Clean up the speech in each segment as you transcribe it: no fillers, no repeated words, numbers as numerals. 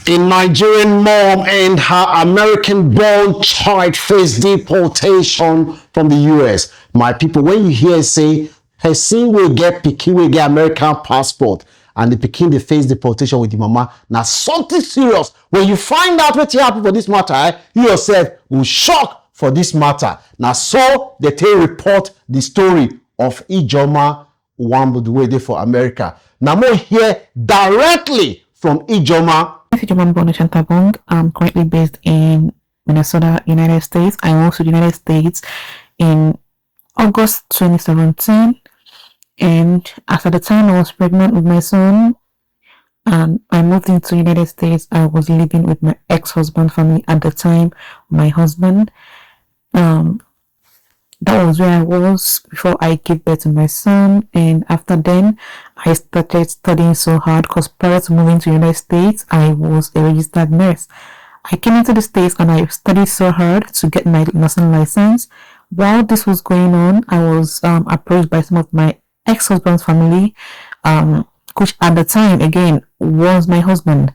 A Nigerian mom and her American-born child face deportation from the US. My people, when you hear say, her son will get pikin, will get American passport, and the pikin they face deportation with the mama, now something serious. When you find out what happened for this matter, you yourself will shock for this matter. Now so they take report the story of Ijoma Wambudwede for America. Now more hear directly from Ijoma. I'm currently based in Minnesota, United States. I moved to the United States in August 2017, and after the time I was pregnant with my son and I moved into the United States, I was living with my ex-husband family at the time, my husband. That was where I was before I gave birth to my son, and after then I started studying so hard because prior to moving to the United States I was a registered nurse. I came into the States and I studied so hard to get my nursing license. While this was going on, I was approached by some of my ex-husband's family, which at the time again was my husband,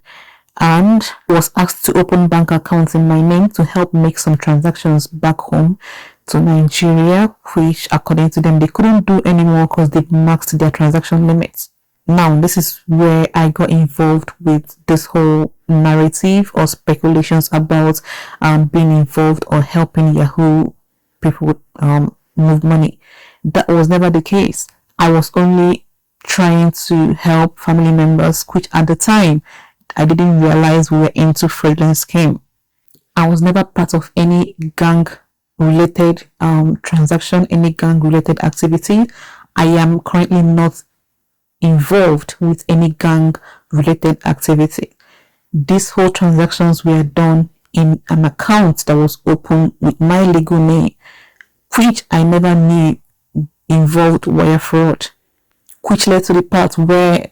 and was asked to open bank accounts in my name to help make some transactions back home to Nigeria, which according to them they couldn't do anymore because they've maxed their transaction limits. Now this is where I got involved with this whole narrative or speculations about being involved or helping Yahoo people move money. That was never the case. I was only trying to help family members, which at the time I didn't realize we were into fraudulent scheme. I was never part of any gang related transaction, any gang related activity. I am currently not involved with any gang related activity. These whole transactions were done in an account that was open with my legal name, which I never knew involved wire fraud, which led to the part where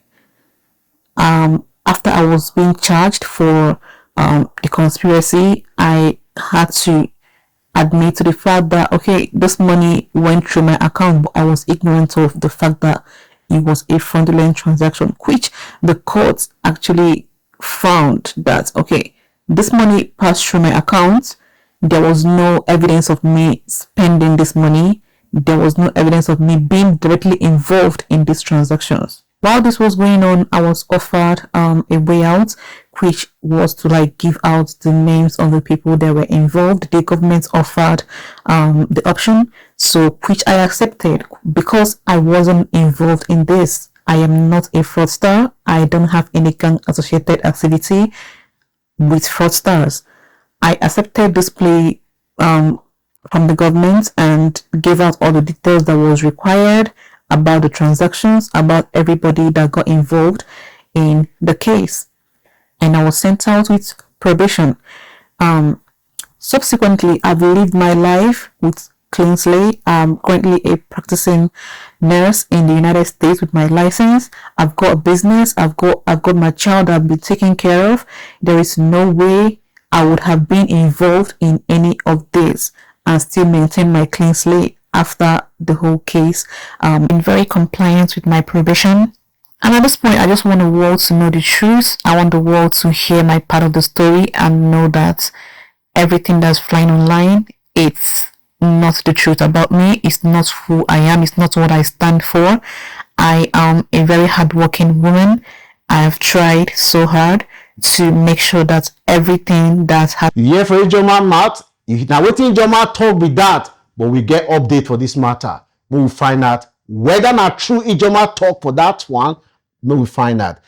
after I was being charged for the conspiracy, I had to admit to the fact that okay, this money went through my account, but I was ignorant of the fact that it was a fraudulent transaction, which the courts actually found that okay, this money passed through my account. There was no evidence of me spending this money. There was no evidence of me being directly involved in these transactions. While this was going on, I was offered a way out, which was to like give out the names of the people that were involved. The government offered the option, so which I accepted because I wasn't involved in this. I am not a fraudster. I don't have any gang associated activity with fraudsters. I accepted this plea from the government and gave out all the details that was required about the transactions, about everybody that got involved in the case, and I was sent out with probation. Subsequently, I've lived my life with clean slate. I'm currently a practicing nurse in the United States with my license. I've got a business. I've got my child I'll be taking care of. There is no way I would have been involved in any of this and still maintain my clean slate after the whole case. Been very compliant with my probation, and at this point I just want the world to know the truth. I want the world to hear my part of the story and know that everything that's flying online, it's not the truth about me. It's not who I am. It's not what I stand for. I am a very hardworking woman. I have tried so hard to make sure that everything that happens. You hear for Ijoma mouth? Now waiting Ijoma talk with that. But we get update for this matter. We will find out whether not true Ijoma talk for that one. We will find out.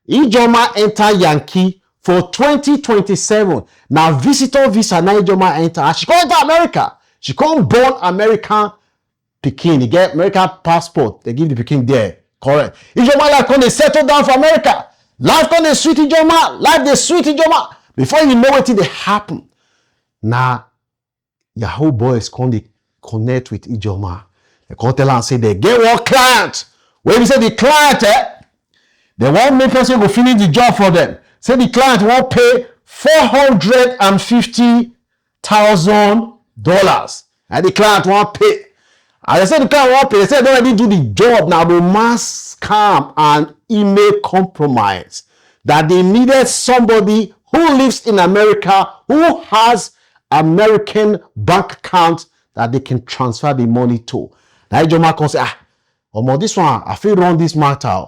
Ijoma enter Yankee for 2027. Now visitor visa now Ijoma enter. She come enter America. She come born American Peking. They get American passport. They give the Peking there. Correct. Ijoma like when they settle down for America. Life when they sweet Ijoma. Life they sweet Ijoma. Before you know what they happen. Now Yahoo boys come they connect with Ijoma. They come tell her and say they get one client. When we say the client, they want make person go finish the job for them. Say the client won't pay $450,000. And the client won't pay. As I said, the client won't pay. They said they already do the job. Now the mass scam and email compromise. That they needed somebody who lives in America, who has American bank account that they can transfer the money to. Now Ijoma can say, this one, I feel run this matter.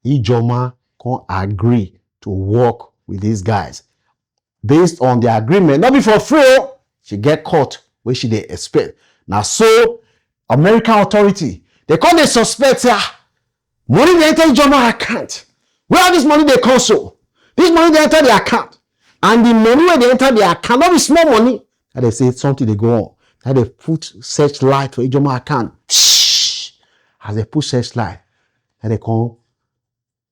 Ijoma can agree to work with these guys. Based on the agreement, not be for free, she get caught where she dey expect. Now so, American authority, they call the suspect, money they enter Ijoma account. Where this money they come so? This money they enter the account. And the money where they enter the account, not be small money. And they say something they go on. Now they put searchlight for Ijoma account. As they put searchlight, and they come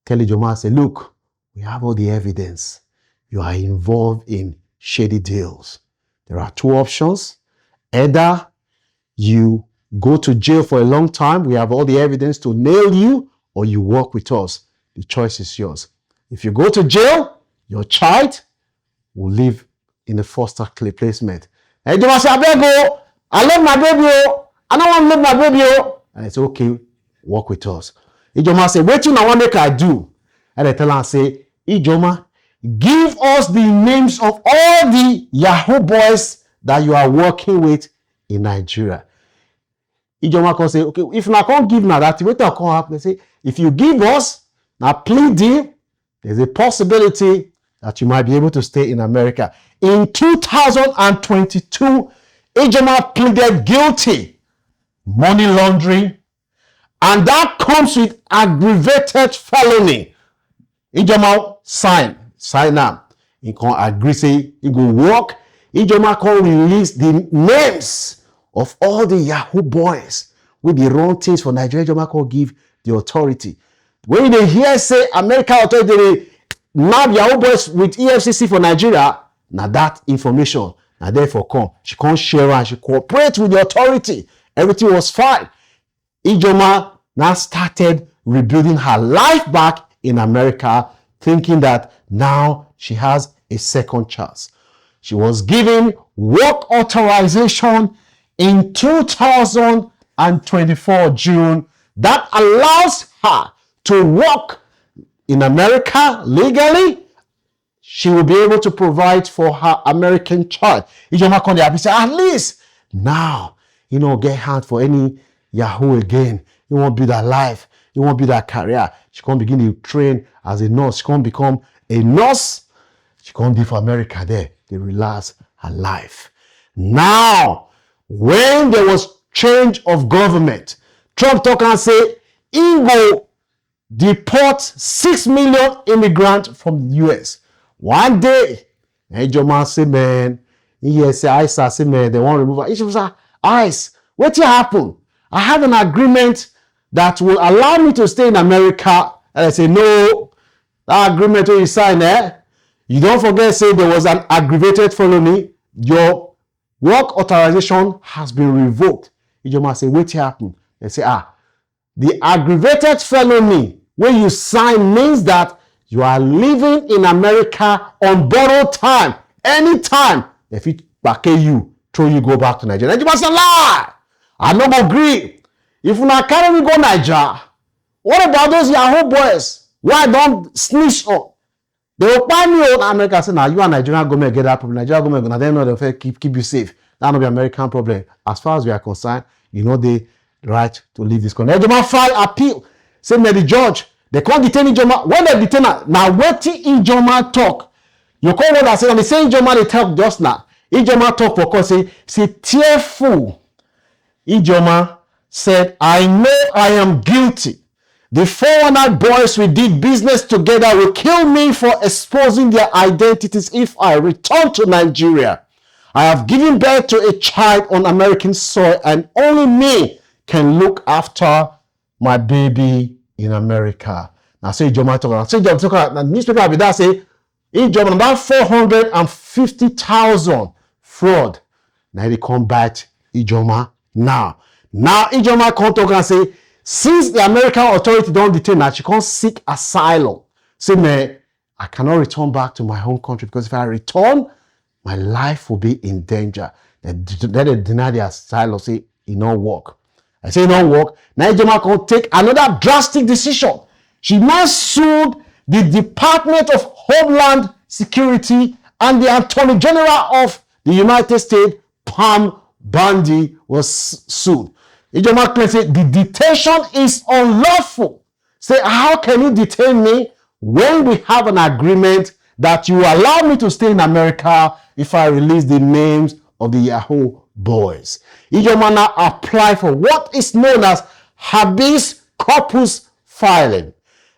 tell Ijoma, say, look, we have all the evidence. You are involved in shady deals. There are two options. Either you go to jail for a long time, we have all the evidence to nail you, or you work with us. The choice is yours. If you go to jail, your child will live in a foster care placement. And Ijoma say, I love my baby, I don't want to love my baby. And it's okay, work with us. Ijoma say, what you want make I do? And they tell her, say, Ijoma, give us the names of all the Yahoo boys that you are working with in Nigeria. Ijoma can say, okay, if I can't give now that, what will come happen? They say, if you give us a plea deal, there's a possibility that you might be able to stay in America. In 2022, Ijoma pleaded guilty, money laundering, and that comes with aggravated felony. Ijoma sign up. He can agree, say he go work. Ijoma can release the names of all the Yahoo boys with the wrong things for Nigeria. Ijoma can give the authority. When they hear say American authority they nab Yahoo boys with EFCC for Nigeria, now that information now therefore come. She can't share and she cooperate with the authority. Everything was fine. Ijoma now started rebuilding her life back in America, thinking that now she has a second chance. She was given work authorization in 2024 June that allows her to work in America legally. She will be able to provide for her American child. Ijoma can happy say, at least now, get hand for any Yahoo again. You won't build her life. You won't build her career. She can't begin to train as a nurse. She can't become a nurse. She can't be for America there. They relax her life. Now, when there was change of government, Trump talk and say, he will deport 6 million immigrants from the US. One day, Ijoma say, man, he say, ICE say, man, they want to remove her. He say, ICE, what happened? I have an agreement that will allow me to stay in America. And I say, no, that agreement when you sign you don't forget, say there was an aggravated felony. Your work authorization has been revoked. Ijoma say, what happened? They say, the aggravated felony when you sign means that you are living in America on borrowed time. Anytime, if it back you, throw you go back to Nigeria. Ijoma say, lie. I no go agree. If you not carry me go Nigeria, what about those Yahoo boys? Why don't snitch up? They will find me out. America say, now you and Nigerian government get that problem. Nigerian government gonna then know they'll keep you safe. That will be American problem. As far as we are concerned, the right to leave this country. Ijoma file appeal. Say, may the judge, they can't detain Ijoma. When they detain her, now what Ijoma talk? You call what I say, and the same Ijoma they talk just now. Ijoma talk for cause say tearful. Ijoma said, I know I am guilty. The 400 boys we did business together will kill me for exposing their identities if I return to Nigeria. I have given birth to a child on American soil and only me can look after my baby in America. Now say Ijoma talk. Say Ijoma talk. The newspaper be that say Ijoma about 450,000 fraud. Now they come back Ijoma now. Now Ijoma come talk and say, since the American authority don't detain her, she can't seek asylum. Say, man, I cannot return back to my home country because if I return, my life will be in danger. Then they deny the asylum, say, it not work. I say, it not work. Now Ijoma can take another drastic decision. She now sued the Department of Homeland Security and the Attorney General of the United States, Pam Bondi, was sued. Ijoma claims the detention is unlawful. Say, how can you detain me when we have an agreement that you allow me to stay in America if I release the names of the Yahoo boys? Ijoma now apply for what is known as habeas corpus filing,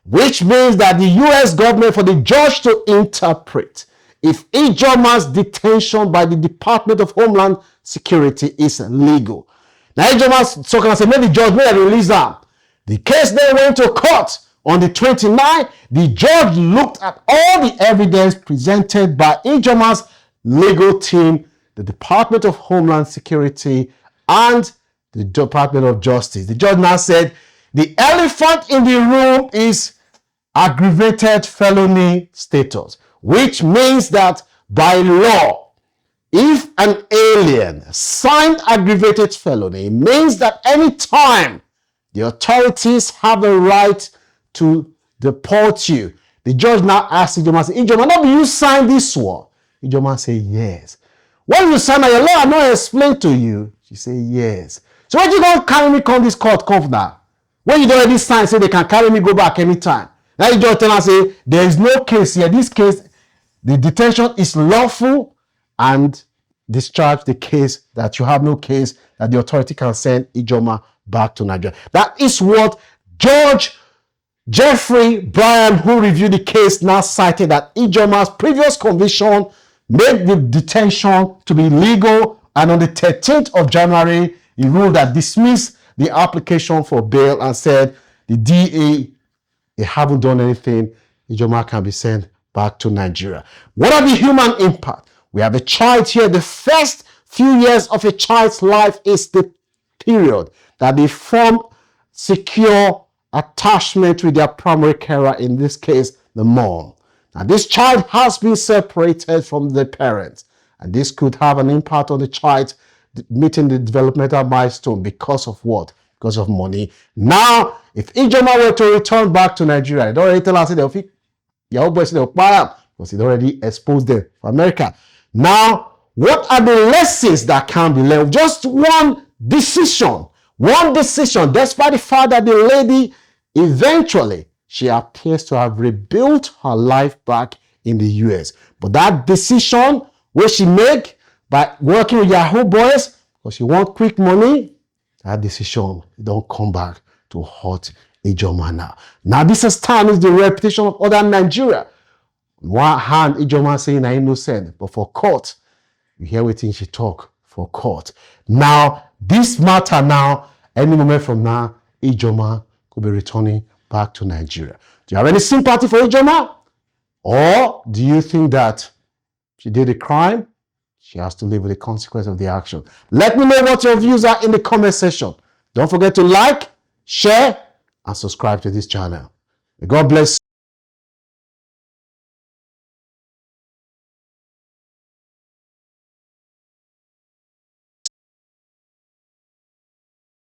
which means that the U.S. government for the judge to interpret if Ijoma's detention by the Department of Homeland Security is legal. Now Ijoma's so can I say, maybe the judge may release them. The case then went to court on the 29th. The judge looked at all the evidence presented by Ijoma's legal team, the Department of Homeland Security, and the Department of Justice. The judge now said, the elephant in the room is aggravated felony status, which means that by law, if an alien signed aggravated felony, it means that any time the authorities have a right to deport you. The judge now asked Ijoma, Ijoma, now do you sign this one? Ijoma said, yes. When you sign, your lawyer not explain to you. She said, yes. So when you don't carry me come this court, come now. When you don't already sign, say they can carry me, go back anytime. Now you just tell us, say, there is no case here. This case, the detention is lawful, and discharge the case that you have no case, that the authority can send Ijoma back to Nigeria. That is what Judge Jeffrey Bryan, who reviewed the case, now cited that Ijoma's previous conviction made the detention to be legal, and on the 13th of January, he ruled that dismissed the application for bail and said the DA, they haven't done anything. Ijoma can be sent back to Nigeria. What are the human impact? We have a child here. The first few years of a child's life is the period that they form secure attachment with their primary carer, in this case, the mom. Now, this child has been separated from the parents, and this could have an impact on the child meeting the developmental milestone because of what? Because of money. Now, if Ijoma were to return back to Nigeria, they already tell us that your boys they'll buy because it already exposed them for America. Now, what are the lessons that can be learned? Just one decision, despite the fact that the lady eventually, she appears to have rebuilt her life back in the US. But that decision, where she make by working with Yahoo boys, because she want quick money, that decision don't come back to hurt Ijoma now. Now, this has tarnished the reputation of other Nigeria. On one hand, Ijoma saying I innocent, but for court, you hear what she talk for court. Now, this matter now, any moment from now, Ijoma could be returning back to Nigeria. Do you have any sympathy for Ijoma? Or do you think that she did a crime? She has to live with the consequence of the action. Let me know what your views are in the comment section. Don't forget to like, share, and subscribe to this channel. May God bless you.